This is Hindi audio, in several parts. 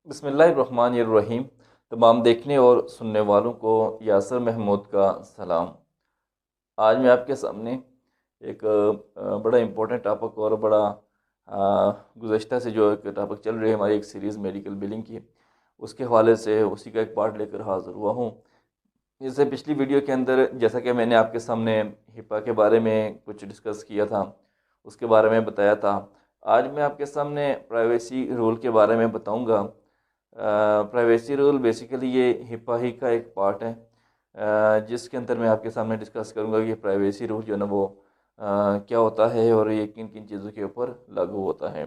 बिस्मिल्लाहिर्रहमानिर्रहीम। तमाम देखने और सुनने वालों को यासर महमूद का सलाम। आज मैं आपके सामने एक बड़ा इम्पोर्टेंट टॉपिक और बड़ा गुज़श्ता से जो एक टॉपिक चल रही है हमारी एक सीरीज़ मेडिकल बिलिंग की, उसके हवाले से उसी का एक पार्ट लेकर हाज़िर हुआ हूँ। इससे पिछली वीडियो के अंदर जैसा कि मैंने आपके सामने हिपा के बारे में कुछ डिस्कस किया था, उसके बारे में बताया था। आज मैं आपके सामने प्राइवेसी रूल के बारे में बताऊंगा। प्राइवेसी रूल बेसिकली ये हिपा ही का एक पार्ट है, जिसके अंदर मैं आपके सामने डिस्कस करूंगा कि प्राइवेसी रूल जो है ना वो क्या होता है और ये किन किन चीज़ों के ऊपर लागू होता है।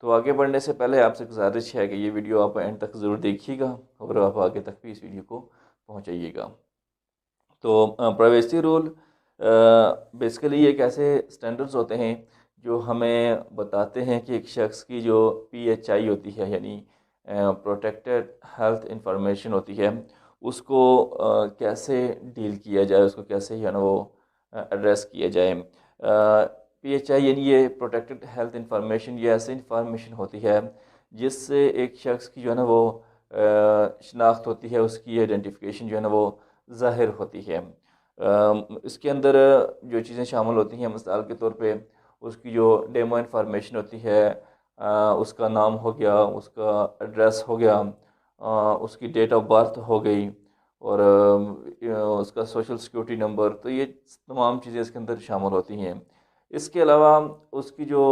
तो आगे बढ़ने से पहले आपसे गुजारिश है कि ये वीडियो आप एंड तक ज़रूर देखिएगा और आप आगे तक भी इस वीडियो को पहुँचाइएगा। तो प्राइवेसी रूल बेसिकली एक ऐसे स्टैंडर्ड्स होते हैं जो हमें बताते हैं कि एक शख्स की जो PHI होती है, यानी प्रोटेक्टेड हेल्थ इंफॉर्मेशन होती है, उसको कैसे डील किया जाए, उसको कैसे है ना वो एड्रेस किया जाए। PHI यानी ये प्रोटेक्टेड हेल्थ इंफॉर्मेशन, ये ऐसी इंफॉर्मेशन होती है जिससे एक शख्स की जो है ना वो शनाख्त होती है, उसकी आइडेंटिफिकेशन जो है ना वो ज़ाहिर होती है। इसके अंदर जो चीज़ें शामिल होती हैं, मिसाल के तौर पे उसकी जो डेमो इंफॉर्मेशन होती है, उसका नाम हो गया, उसका एड्रेस हो गया, उसकी डेट ऑफ बर्थ हो गई और उसका सोशल सिक्योरिटी नंबर, तो ये तमाम चीज़ें इसके अंदर शामिल होती हैं। इसके अलावा उसकी जो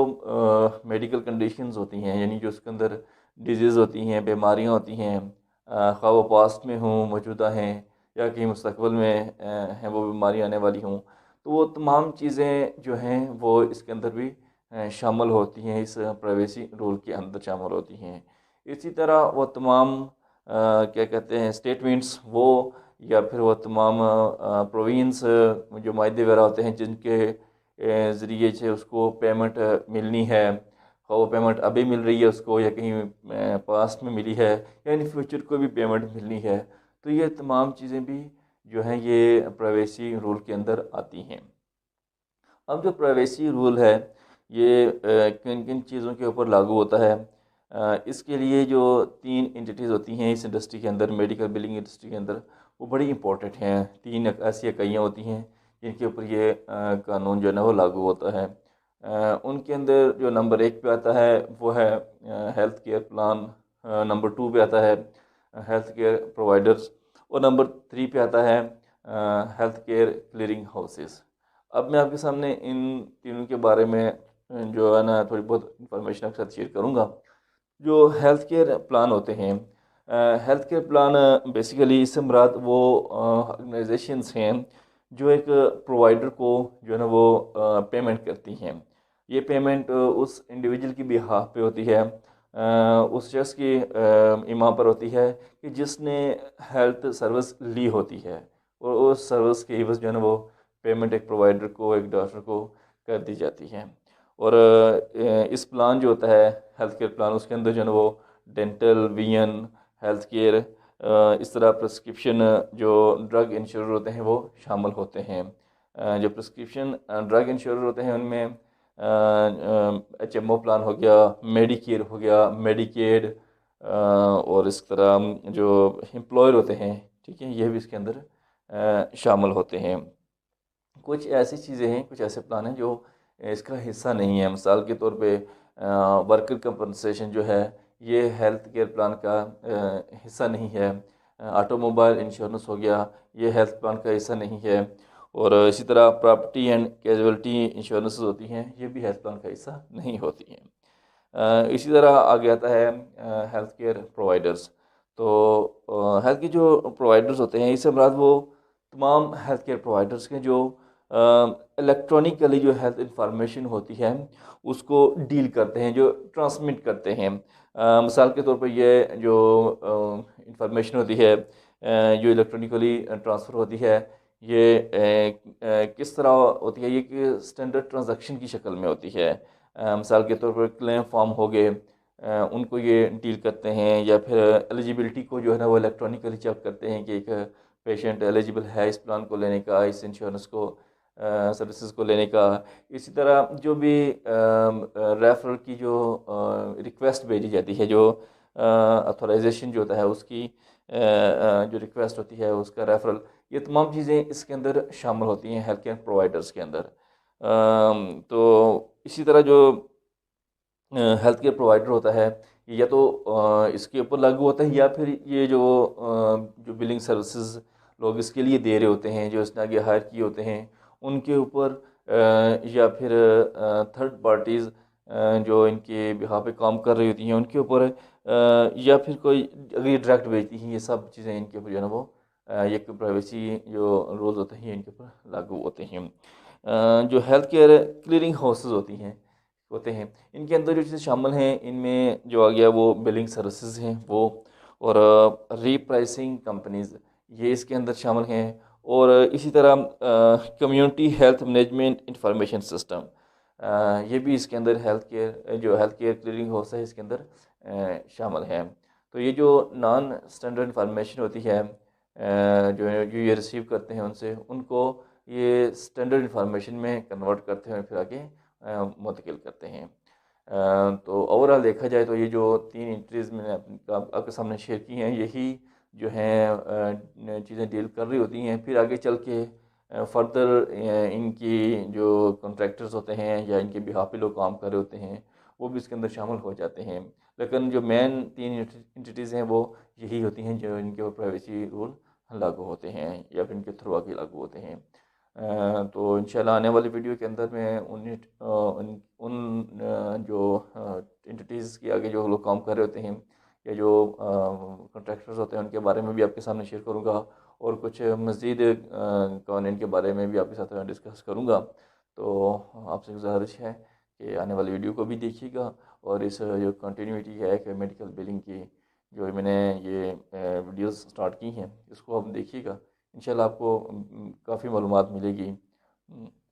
मेडिकल कंडीशंस होती हैं, यानी जो उसके अंदर डिजीज़ होती हैं, बीमारियां होती हैं, ख़्वाह वो पास्ट में हों, मौजूदा हैं या कहीं मुस्तकबिल में हैं वो बीमारी आने वाली हों, तो वो तमाम चीज़ें जो हैं वो इसके अंदर भी शामिल होती हैं, इस प्राइवेसी रूल के अंदर शामिल होती हैं। इसी तरह वो तमाम क्या कहते हैं स्टेटमेंट्स, वो या फिर वो तमाम प्रोविंस जो माहदे वगैरह होते हैं जिनके ज़रिए से उसको पेमेंट मिलनी है, और वो पेमेंट अभी मिल रही है उसको या कहीं पास्ट में मिली है या इन फ्यूचर को भी पेमेंट मिलनी है, तो ये तमाम चीज़ें भी जो हैं ये प्राइवेसी रूल के अंदर आती हैं। अब जो प्राइवेसी रूल है ये किन किन चीज़ों के ऊपर लागू होता है, इसके लिए जो 3 एंटिटीज़ होती हैं इस इंडस्ट्री के अंदर, मेडिकल बिलिंग इंडस्ट्री के अंदर, वो बड़ी इंपॉर्टेंट हैं। 3 ऐसी इकाइयाँ होती हैं जिनके ऊपर ये कानून जो है ना वो लागू होता है। उनके अंदर जो नंबर 1 पे आता है वो है हेल्थ केयर प्लान, नंबर 2 पे आता है हेल्थ केयर प्रोवाइडर्स और नंबर 3 पे आता है हेल्थ केयर क्लियरिंग हाउसेस। अब मैं आपके सामने इन तीनों के बारे में जो है ना थोड़ी बहुत इंफॉर्मेशन आपके साथ शेयर करूंगा। जो हेल्थ केयर प्लान होते हैं, हेल्थ केयर प्लान बेसिकली इससे मुराद वो ऑर्गेनाइजेशंस हैं जो एक प्रोवाइडर को जो है ना वो पेमेंट करती हैं। ये पेमेंट उस इंडिविजुअल की बिहाफ पे होती है, उस शख्स की इमाम पर होती है कि जिसने हेल्थ सर्विस ली होती है, और उस सर्विस की एवज जो है ना वो पेमेंट एक प्रोवाइडर को, एक डॉक्टर को कर दी जाती है। और इस प्लान जो होता है हेल्थ केयर प्लान, उसके अंदर जो है ना वो डेंटल, विजन, हेल्थ केयर, इस तरह प्रिस्क्रिप्शन जो ड्रग इंश्योर होते हैं वो शामिल होते हैं। जो प्रिस्क्रिप्शन ड्रग इंश्योर होते हैं उनमें HMO प्लान हो गया, मेडिकेयर हो गया, मेडिकेड, और इस तरह जो एम्प्लॉयर होते हैं, ठीक है, ये भी इसके अंदर शामिल होते हैं। कुछ ऐसी चीज़ें हैं, कुछ ऐसे प्लान हैं जो इसका हिस्सा नहीं है। मिसाल के तौर पे वर्कर कंपनसेशन जो है ये हेल्थ केयर प्लान का हिस्सा नहीं है। ऑटोमोबाइल इंश्योरेंस हो गया, ये हेल्थ प्लान का हिस्सा नहीं है। और इसी तरह प्रॉपर्टी एंड कैजुअलिटी इंश्योरेंस होती हैं, ये भी हेल्थ प्लान का हिस्सा नहीं होती हैं। इसी तरह आगे आता है हेल्थ केयर प्रोवाइडर्स। तो हेल्थ के जो प्रोवाइडर्स होते हैं, इससे मुराद वो तमाम हेल्थ केयर प्रोवाइडर्स के जो इलेक्ट्रॉनिकली जो हेल्थ इंफॉर्मेशन होती है उसको डील करते हैं, जो ट्रांसमिट करते हैं। मिसाल के तौर पर ये जो इंफॉर्मेशन होती है जो इलेक्ट्रॉनिकली ट्रांसफ़र होती है, ये किस तरह होती है, ये कि स्टैंडर्ड ट्रांजैक्शन की शक्ल में होती है। मिसाल के तौर पर क्लेम फॉर्म हो गए, उनको ये डील करते हैं, या फिर एलिजिबिलिटी को जो है ना वो इलेक्ट्रॉनिकली चेक करते हैं कि एक पेशेंट एलिजिबल है इस प्लान को लेने का, इस इंश्योरेंस को सर्विसेज को लेने का। इसी तरह जो भी रेफरल की जो रिक्वेस्ट भेजी जाती है, जो ऑथराइजेशन जो होता है उसकी जो रिक्वेस्ट होती है, उसका रेफरल, ये तमाम चीज़ें इसके अंदर शामिल होती हैं हेल्थ केयर प्रोवाइडर्स के अंदर। तो इसी तरह जो हेल्थ केयर प्रोवाइडर होता है, ये या तो इसके ऊपर लागू होता है, या फिर ये जो बिलिंग सर्विसेज लोग इसके लिए दे रहे होते हैं, जो इसने आगे हायर किए होते हैं, उनके ऊपर या फिर थर्ड पार्टीज़ जो इनके बिहाफ पे काम कर रही होती हैं उनके ऊपर, या फिर कोई अगर ये डायरेक्ट बेचती हैं, ये सब चीज़ें इनके ऊपर जो है ना वो ये प्राइवेसी जो रूल्स होते हैं इनके ऊपर लागू होते हैं। जो हेल्थ केयर क्लियरिंग हाउसेज होते हैं, इनके अंदर जो चीज़ें शामिल हैं, इनमें जो आ गया वो बिलिंग सर्विसेज हैं वो, और रीप्राइसिंग कंपनीज ये इसके अंदर शामिल हैं, और इसी तरह community health management information system, ये भी इसके अंदर हेल्थ केयर क्लियरिंग हाउस है इसके अंदर शामिल है। तो ये जो नॉन स्टैंडर्ड इंफॉर्मेशन होती है जो जो ये रिसीव करते हैं उनसे, उनको ये स्टैंडर्ड इंफॉर्मेशन में कन्वर्ट करते हैं, फिर आगे मुंतकिल करते हैं। तो ओवरऑल देखा जाए तो ये जो 3 एंट्रीज़ मैंने आपके सामने शेयर की हैं, यही जो हैं चीज़ें डील कर रही होती हैं। फिर आगे चल के फर्दर इनकी जो कॉन्ट्रैक्टर्स होते हैं या इनके बिहाफ पे लोग काम कर रहे होते हैं, वो भी इसके अंदर शामिल हो जाते हैं। लेकिन जो मेन 3 एंटिटीज़ हैं वो यही होती हैं जो इनके ऊपर प्राइवेसी रूल लागू होते हैं या फिर इनके थ्रू आगे लागू होते हैं। तो इंशाल्लाह आने वाली वीडियो के अंदर मैं उन जो एंटिटीज़ के आगे जो लोग काम कर रहे होते हैं या जो कॉन्ट्रैक्टर्स होते हैं उनके बारे में भी आपके सामने शेयर करूँगा, और कुछ मज़ीद कवानीन के बारे में भी आपके साथ डिस्कस करूँगा। तो आपसे गुजारिश है कि आने वाली वीडियो को भी देखिएगा, और इस जो कंटिन्यूटी है कि मेडिकल बिलिंग की जो मैंने ये वीडियोस स्टार्ट की हैं, इसको आप देखिएगा। इंशाल्लाह आपको काफ़ी मालूमात मिलेगी,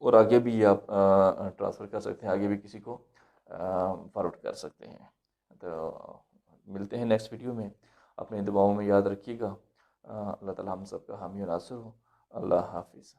और आगे भी आप ट्रांसफ़र कर सकते हैं, आगे भी किसी को फॉरवर्ड कर सकते हैं। तो मिलते हैं नेक्स्ट वीडियो में, अपनी दुआओं में याद रखिएगा। अल्लाह ताला हम सब का हामी और नासिर हो। अल्लाह हाफिज़।